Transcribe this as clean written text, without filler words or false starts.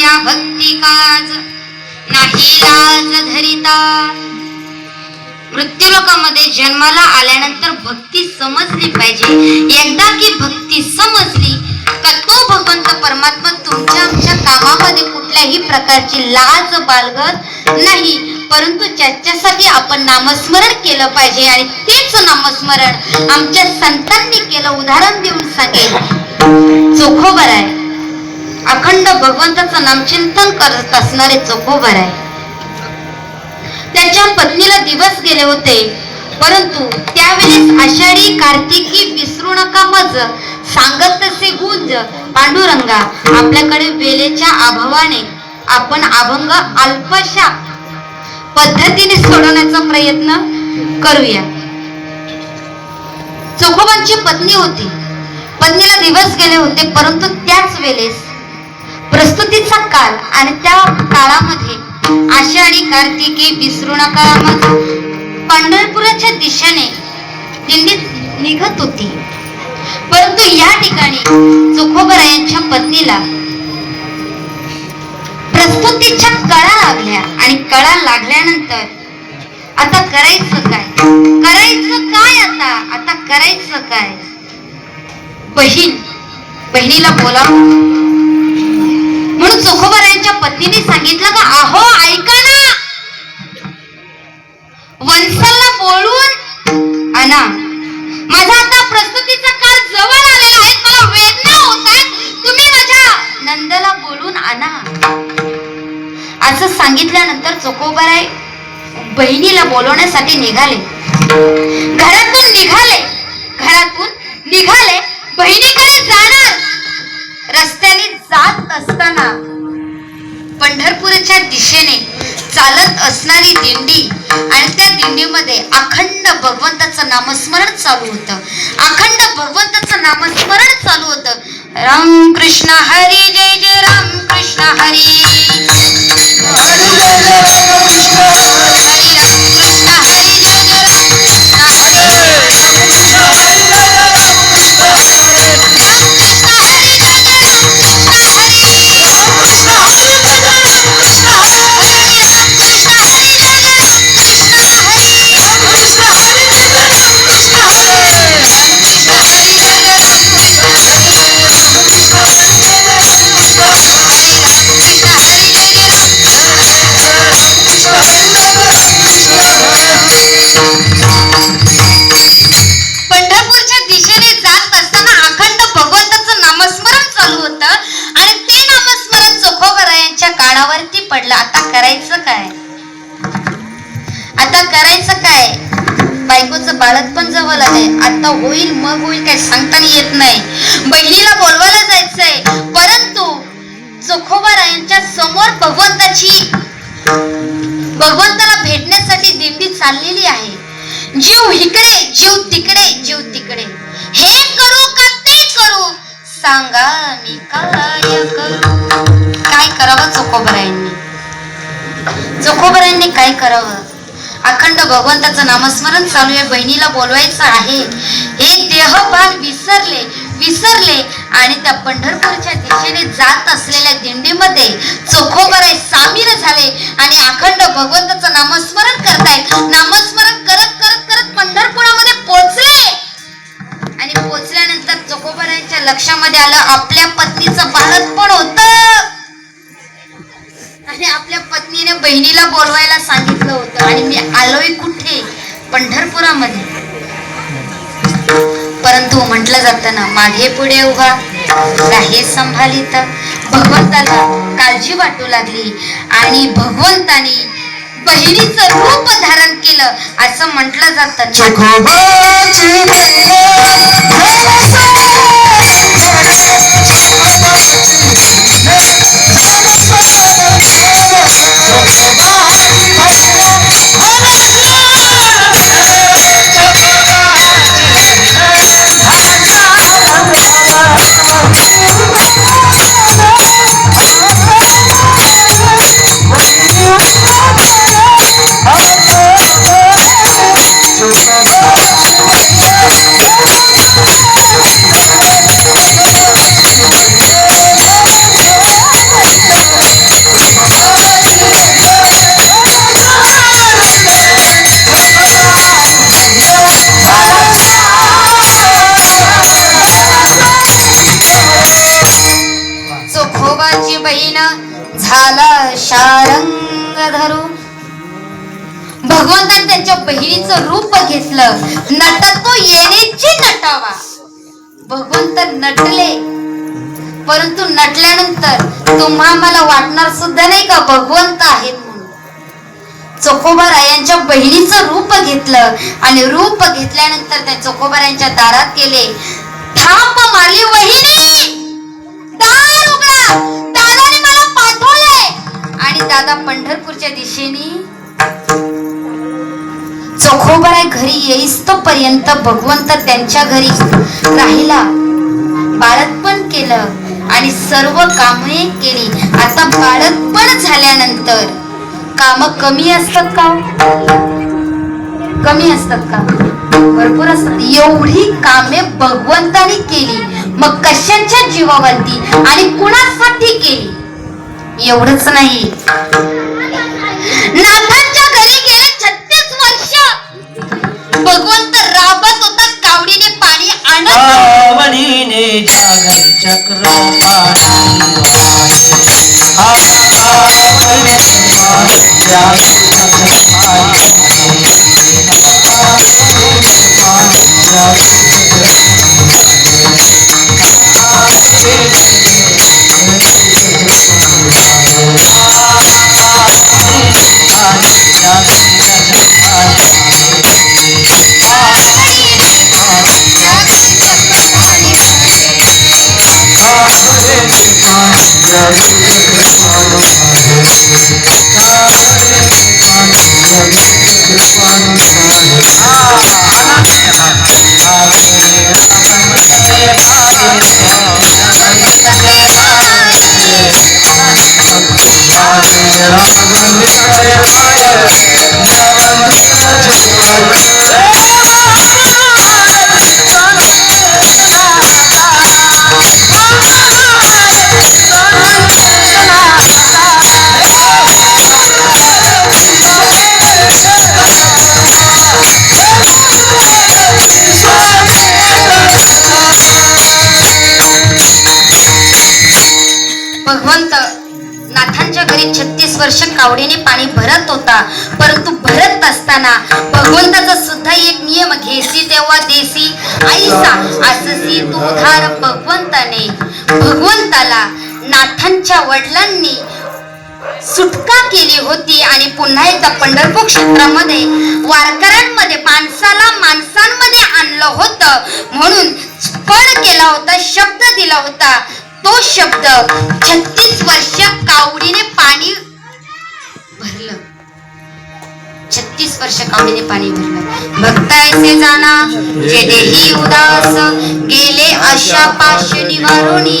या भक्ती काज नाही लाज धरिता. मृत्यूलोकामध्ये जन्माला आल्यानंतर भक्ती समजली पाहिजे. एकदा की भक्ती समजली का तो भगवंत परमात्मा तुमच्या आमच्या कामामध्ये कुठल्याही प्रकारची लाज बाळगत नाही. परंतु ज्याच्यासाठी आपण नामस्मरण केलं पाहिजे आणि तेच नामस्मरण आमच्या संतांनी केलं. उदाहरण देऊन सांगेल, चोखोबर आहे, अखंड भगवंताचं नामचिंतन करत असणारे चोखोबर आहे. त्याच्या पत्नीला दिवस गेले होते, परंतु त्यावेळेस आषाढी कार्तिकी विसरू नका मज सांगत तसे गुंज पांडुरंगा. आपल्याकडे वेळेच्या अभावाने आपण अभंग अल्पशा पद्धतीने सोडवण्याचा प्रयत्न करूया. चोखोबांची पत्नी होती, पत्नीला दिवस गेले होते, परंतु त्याच वेळेस प्रस्तुतीचा काळ आणि त्या काळामध्ये आषाढी कार्तिकी विसरू नका मज पंढरपुराच्या दिशेने दिंडी निघत होती. परंतु या ठिकाणी चोखोबरायांच्या पत्नीला प्रस्तुतीच्या कळा लागल्या आणि कळा लागल्यानंतर आता करायचं काय, करायचं काय, आता करायचं काय. बहिणीला बोलावं म्हणून चोखोबरायांच्या पत्नीने सांगितलं का अहो ऐका ना, वंशाला बोलून आणा. माझा आता प्रस्तुतीचा काळ जवळ आलेला आहे, मला वेदना होत आहेत, तुम्ही माझ्या नंदला बोलून आणा. असं सांगितल्यानंतर चोखोबराय बहिणीला बोलवण्यासाठी निघाले. घरातून निघाले बहिणीकडे जाणार. रस्त्याने जात असताना पंढरपूरच्या दिशेने चालत असणारी दिंडी आणि त्या दिंडीमध्ये अखंड भगवंताचं नामस्मरण चालू होतं. अखंड भगवंताचं नामस्मरण चालू होतं. राम कृष्ण हरी जय जय राम कृष्ण हरी, हरी राम कृष्ण हरी जय जय राम कृष्ण हरी, पंढरपूरच्या दिशेने जात असताना अखंड भगवंताचं नामस्मरण चालू होतं आणि ते नामस्मरण चोखोबरायांच्या कानावरती पडलं. आता करायचं काय, आता करायचं काय. बायकोचं बाळक पण जवळ आलंय, आता होईल मग होईल काय सांगताना येत नाही. बहिणीला बोलवायला जायचंय, परंतु चोखोबरायांच्या समोर भगवंताला भेटण्यासाठी दिंडी चाललेली आहे. जीव इकडे जीव तिकडे जीव तिकडे, हे करू का ते करू, सांगा मी काय करू. काय करावं चोखोबरायांनी काय करावं. अखंड भगवंताचं नामस्मरण चालू आहे, बहिणीला बोलवायचं आहे. हे देहभान विसरले आणि त्या पंढरपूरच्या दिशेने जात असलेल्या दिंडीमध्ये चोखोबराय सामील झाले आणि अखंड भगवंताचं नामस्मरण करतायत. नामस्मरण करत करत करत पंढरपुरामध्ये पोहोचले आणि पोहोचल्यानंतर चोखोबरायांच्या लक्षामध्ये आलं आपल्या पत्नीचं बाळक पण होतं आणि आपल्या पत्नीने बहिणीला बोलवायला सांगितलं होतं आणि मी आलोय कुठे, पंढरपुरामध्ये. परंतु म्हटलं जातं ना, मागे पुढे उभा राहे संभालित. भगवंताला काळजी वाटू लागली आणि भगवंतानी बहिणीचं रूप धारण केलं असं म्हटलं जातं. चकोबाची बहीण झाला शारंग धरू. भगवंताने त्यांच्या बहिणीचं रूप घेतलं. नटतो येण्याची नटावा. भगवंत नटले, परंतु नटल्यानंतर तुम्हा मला वाटणार सुद्धा नाही का भगवंत आहेत म्हणून. चकोबारायांच्या बहिणीचं रूप घेतलं आणि रूप घेतल्यानंतर त्या चकोबारायांच्या दारात गेले. थाप मारली, वहिनी दार उघडा, दादाने मला पाठवलंय. आणि दादा पंढरपूरच्या दिशेने. चकोबाराय घरी येईस पर्यंत भगवंत त्यांच्या घरी राहिला. बाळंतपण केलं आणि सर्व कामे केली. आता बाळंतपण झाल्यानंतर काम कमी असतात का? कमी असतात का? भरपूर असतात. एवढी कामे भगवंताने केली, मग कशाच्या जीवावरती आणि कुणासाठी केली? एवढंच नाही, नाथांच्या घरी गेले 36 वर्ष भगवंत राबत होता. कावडीने पाणी आणत चक्र भगवंत नाथांच्या घरी 36 वर्ष कावडीने पाणी भरत होता. परंतु भरत असताना भगवंताचा सुद्धा एक नियम, घेसी तेव्हा देसी आईसा अससी तू उधार. भगवंताला नाथांच्या वडिलांनी सुटका केली होती आणि पुन्हा एकदा पंढरपूर क्षेत्रामध्ये वारकऱ्यांमध्ये माणसांमध्ये आणलं होतं. म्हणून पण केला होता, शब्द दिला होता. तो शब्द 36 वर्ष कावडीने पाणी भरलं. 36 वर्ष कावडीने पाणी भरलं. भक्त ऐसे जाना जे देही उदास गेले आशा पाश निवारोनी.